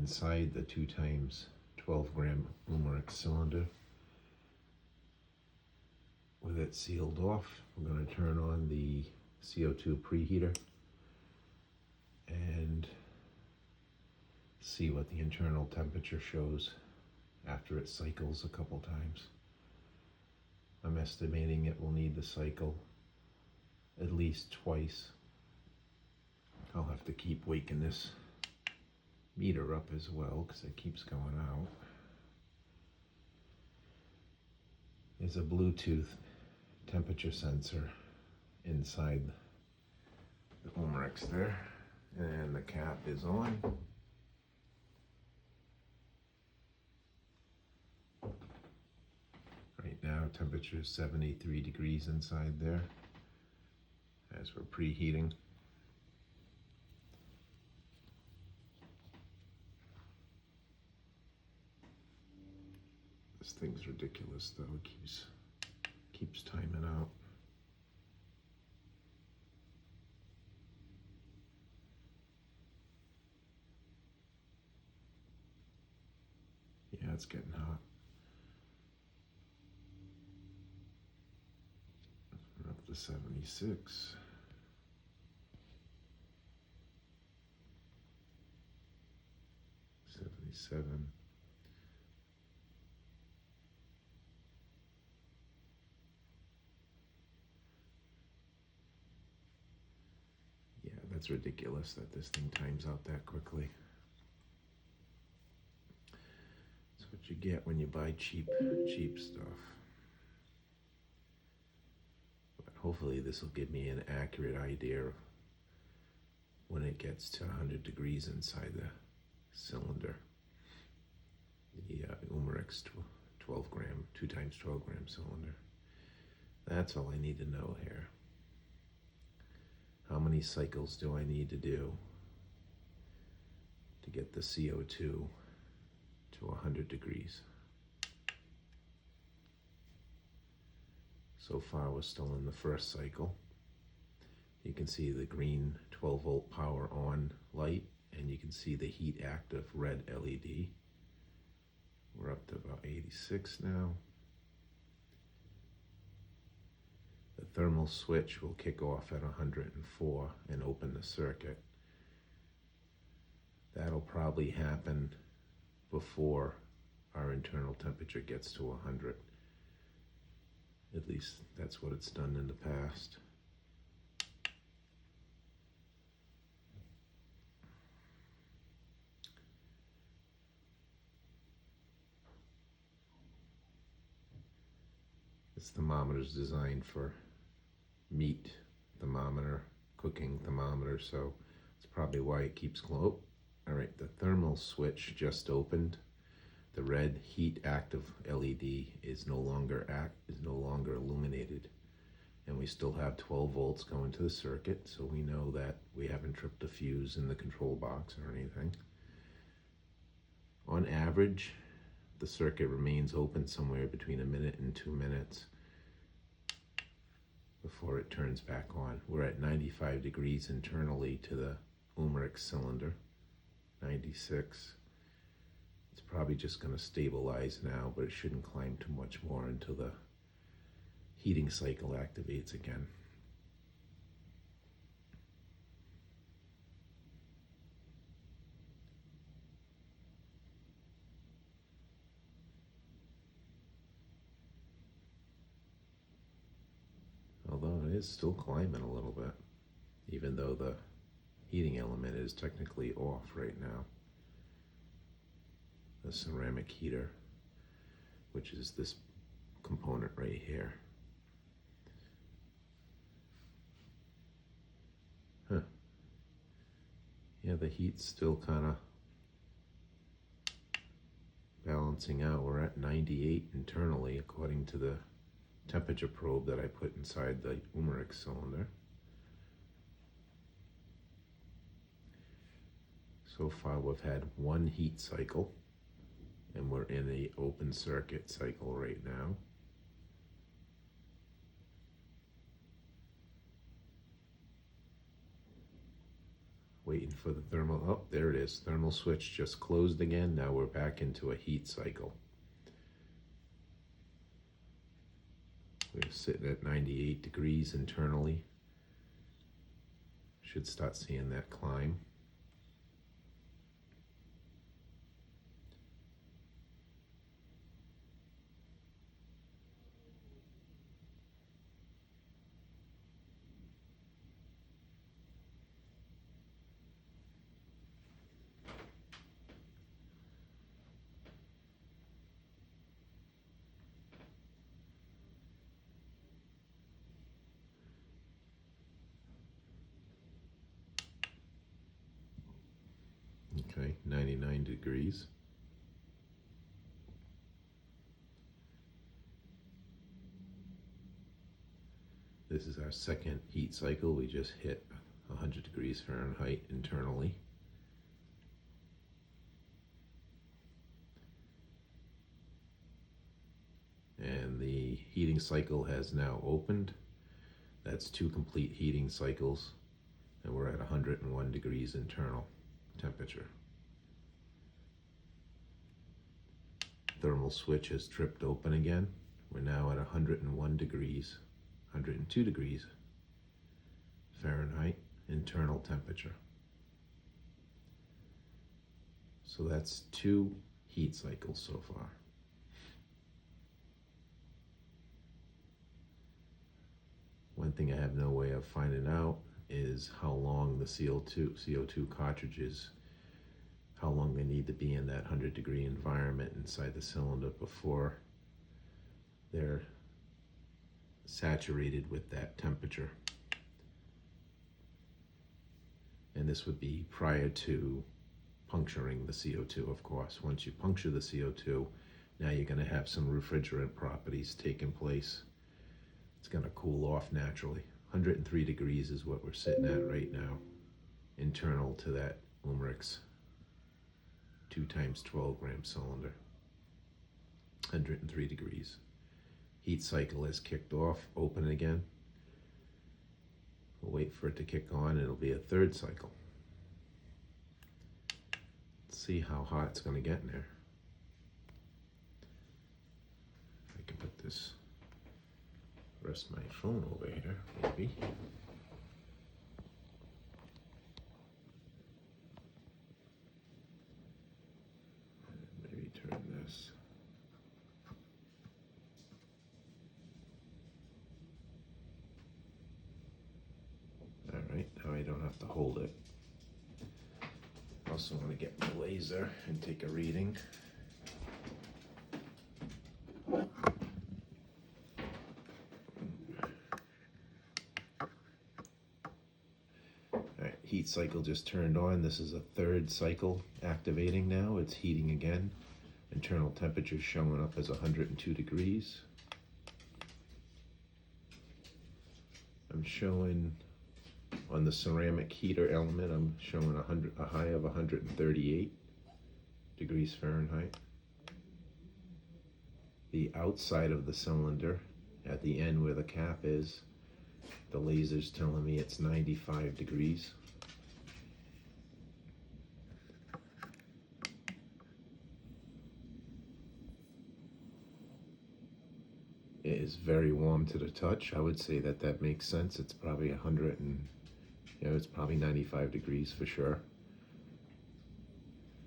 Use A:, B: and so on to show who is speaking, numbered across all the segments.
A: inside the 2 times 12 gram Umarex cylinder with it sealed off. We're going to turn on the CO2 preheater and see what the internal temperature shows after it cycles a couple times. I'm estimating it will need to cycle at least twice. I'll have to keep waking this meter up as well because it keeps going out. There's a Bluetooth temperature sensor inside the Umarex there, and the cap is on. Right now temperature is 73 degrees inside there as we're preheating. This thing's ridiculous though, it keeps timing out. Yeah, it's getting hot. We're up to 76. 77. Yeah, that's ridiculous that this thing times out that quickly. That's what you get when you buy cheap stuff. But hopefully this will give me an accurate idea of when it gets to 100 degrees inside the cylinder. The Umarex 12 gram, 2 times 12 gram cylinder. That's all I need to know here. How many cycles do I need to do to get the CO2 to 100 degrees? So far we're still in the first cycle. You can see the green 12 volt power on light, and you can see the heat active red LED. We're up to about 86 now. The thermal switch will kick off at 104 and open the circuit. That'll probably happen before our internal temperature gets to 100. At least that's what it's done in the past. This thermometer is designed for meat thermometer, cooking thermometer, so it's probably why it keeps glowing. All right, the thermal switch just opened. The red heat active LED is no longer illuminated, and we still have 12 volts going to the circuit, so we know that we haven't tripped a fuse in the control box or anything. On average, the circuit remains open somewhere between 1 minute and 2 minutes before it turns back on. We're at 95 degrees internally to the Umarex cylinder, 96. It's probably just going to stabilize now, but it shouldn't climb too much more until the heating cycle activates again. Although it is still climbing a little bit, even though the heating element is technically off right now. The ceramic heater, which is this component right here. Yeah, the heat's still kind of balancing out. We're at 98 internally according to the temperature probe that I put inside the Umarex cylinder. So far we've had 1 heat cycle, and we're in a open circuit cycle right now. Waiting for the thermal, oh, there it is. Thermal switch just closed again. Now we're back into a heat cycle. We're sitting at 98 degrees internally. Should start seeing that climb. Okay, 99 degrees. This is our second heat cycle. We just hit 100 degrees Fahrenheit internally. And the heating cycle has now opened. That's 2 complete heating cycles, and we're at 101 degrees internal temperature. Thermal switch has tripped open again. We're now at 101 degrees, 102 degrees Fahrenheit internal temperature. So that's 2 heat cycles so far. One thing I have no way of finding out is how long the CO2 cartridges, how long they need to be in that 100-degree environment inside the cylinder before they're saturated with that temperature. And this would be prior to puncturing the CO2, of course. Once you puncture the CO2, now you're going to have some refrigerant properties taking place. It's going to cool off naturally. 103 degrees is what we're sitting at right now, internal to that Umarex 2 times 12 gram cylinder. 103 degrees. Heat cycle has kicked off, open again. We'll wait for it to kick on. It'll be a 3rd cycle. Let's see how hot it's going to get in there. I can put this, rest my phone over here, maybe. Maybe turn this. All right, now I don't have to hold it. Also want to get my laser and take a reading. Alright, heat cycle just turned on. This is a 3rd cycle activating now. It's heating again. Internal temperature showing up as 102 degrees. I'm showing on the ceramic heater element, I'm showing a high of 138 degrees Fahrenheit. The outside of the cylinder, at the end where the cap is, the laser's telling me it's 95 degrees. It is very warm to the touch. I would say that that makes sense. It's probably 100 and, it's probably 95 degrees for sure.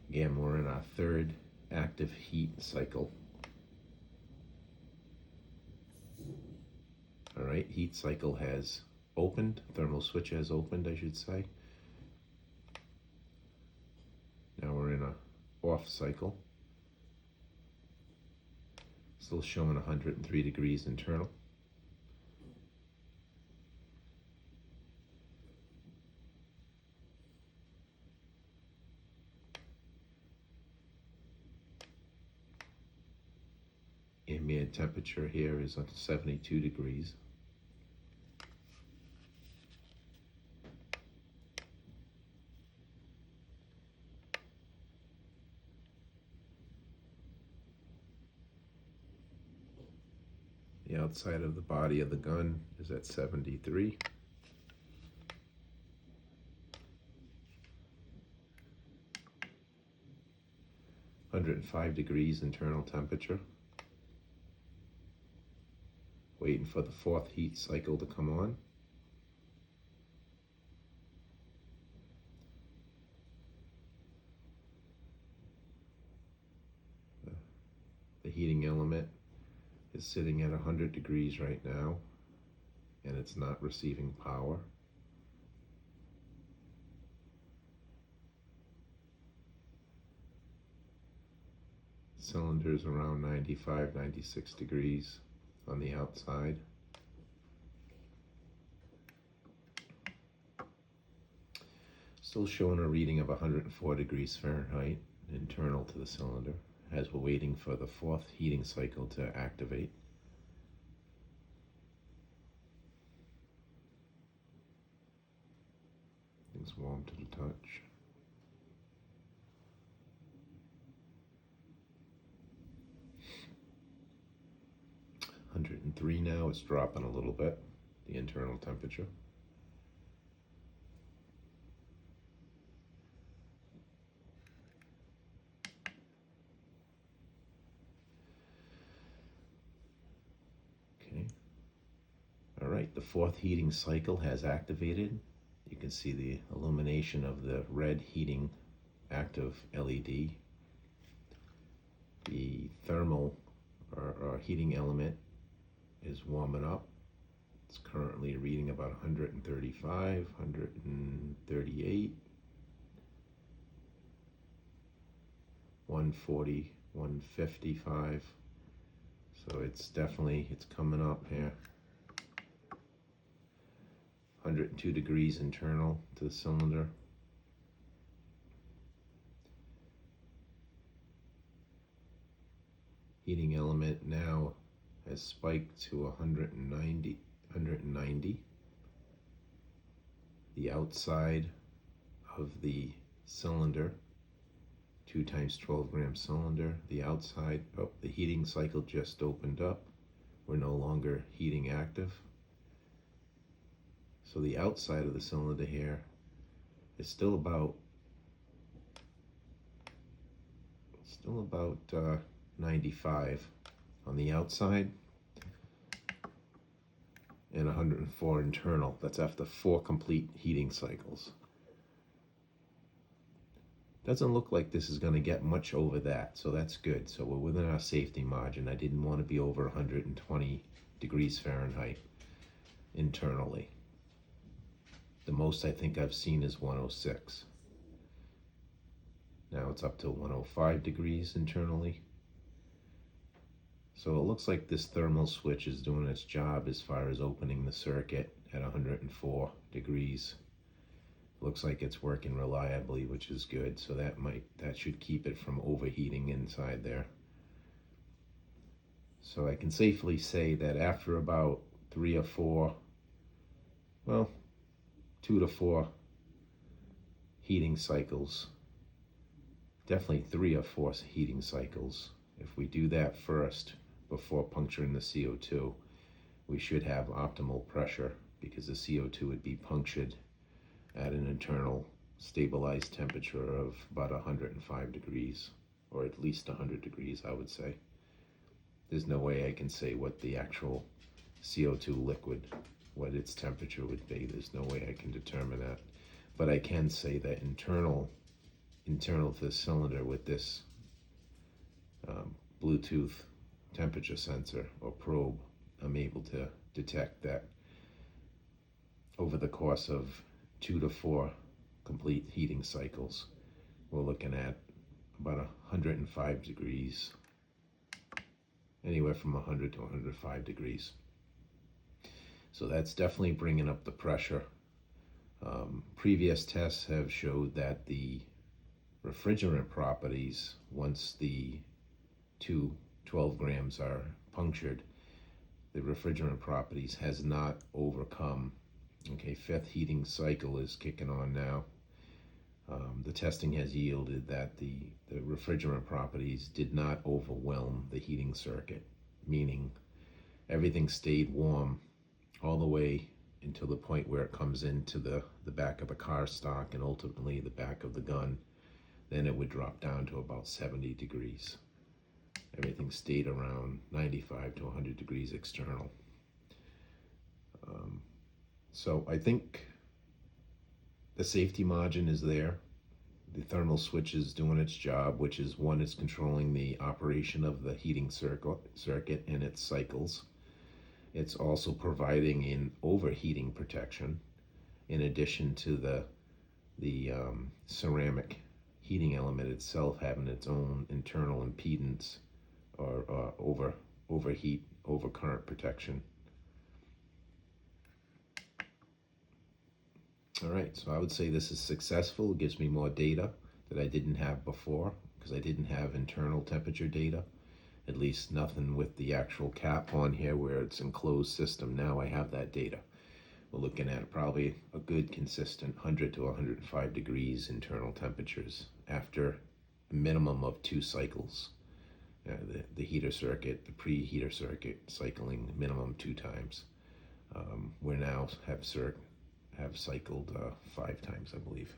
A: Again, we're in our 3rd active heat cycle. All right, heat cycle has opened. Thermal switch has opened, I should say. Now we're in a off cycle. Still showing 103 degrees internal. Ambient temperature here is at 72 degrees. The outside of the body of the gun is at 73. 105 degrees internal temperature. Waiting for the fourth heat cycle to come on. The heating element is sitting at 100 degrees right now, and it's not receiving power. Cylinder is around 95, 96 degrees on the outside. Still showing a reading of 104 degrees Fahrenheit internal to the cylinder as we're waiting for the fourth heating cycle to activate. Things warm to the touch. (103) now. It's dropping a little bit, the internal temperature. Okay. All right, the fourth heating cycle has activated. You can see the illumination of the red heating active LED. The thermal or heating element is warming up. It's currently reading about 135, 138, 140, 155. So it's coming up here. 102 degrees internal to the cylinder. Heating element now has spiked to 190. The outside of the cylinder, 2 times 12 gram cylinder, the outside, the heating cycle just opened up. We're no longer heating active. So the outside of the cylinder here is still about 95 on the outside and 104 internal. That's after 4 complete heating cycles. Doesn't look like this is going to get much over that, so that's good. So we're within our safety margin. I didn't want to be over 120 degrees Fahrenheit internally. The most I think I've seen is 106. Now it's up to 105 degrees internally. So it looks like this thermal switch is doing its job as far as opening the circuit at 104 degrees. Looks like it's working reliably, which is good. So that should keep it from overheating inside there. So I can safely say that after about 2 to 4 heating cycles, definitely 3 or 4 heating cycles, if we do that first before puncturing the CO2, we should have optimal pressure, because the CO2 would be punctured at an internal stabilized temperature of about 105 degrees, or at least 100 degrees, I would say. There's no way I can say what the actual CO2 liquid, what its temperature would be. There's no way I can determine that. But I can say that internal to the cylinder with this Bluetooth temperature sensor or probe, I'm able to detect that over the course of 2 to 4 complete heating cycles, we're looking at about 105 degrees, anywhere from 100 to 105 degrees. So that's definitely bringing up the pressure. Previous tests have showed that the refrigerant properties, once the 12 grams are punctured, the refrigerant properties has not overcome. Okay, 5th heating cycle is kicking on now. The testing has yielded that the refrigerant properties did not overwhelm the heating circuit, meaning everything stayed warm all the way until the point where it comes into the back of the car stock and ultimately the back of the gun. then it would drop down to about 70 degrees. Everything stayed around 95 to 100 degrees external. So I think the safety margin is there. The thermal switch is doing its job, which is one, it's controlling the operation of the heating circuit and its cycles. It's also providing an overheating protection in addition to the ceramic heating element itself having its own internal impedance or overheat, overcurrent protection. All right, so I would say this is successful. It gives me more data that I didn't have before because I didn't have internal temperature data, at least nothing with the actual cap on here where it's enclosed system. Now I have that data. We're looking at probably a good consistent 100 to 105 degrees internal temperatures after a minimum of 2 cycles. The heater circuit, the preheater circuit cycling minimum 2 times. We now have cycled 5 times, I believe.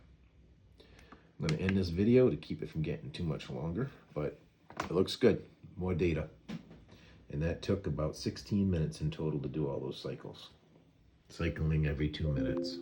A: I'm going to end this video to keep it from getting too much longer, but it looks good. More data. And that took about 16 minutes in total to do all those cycles. Cycling every 2 minutes.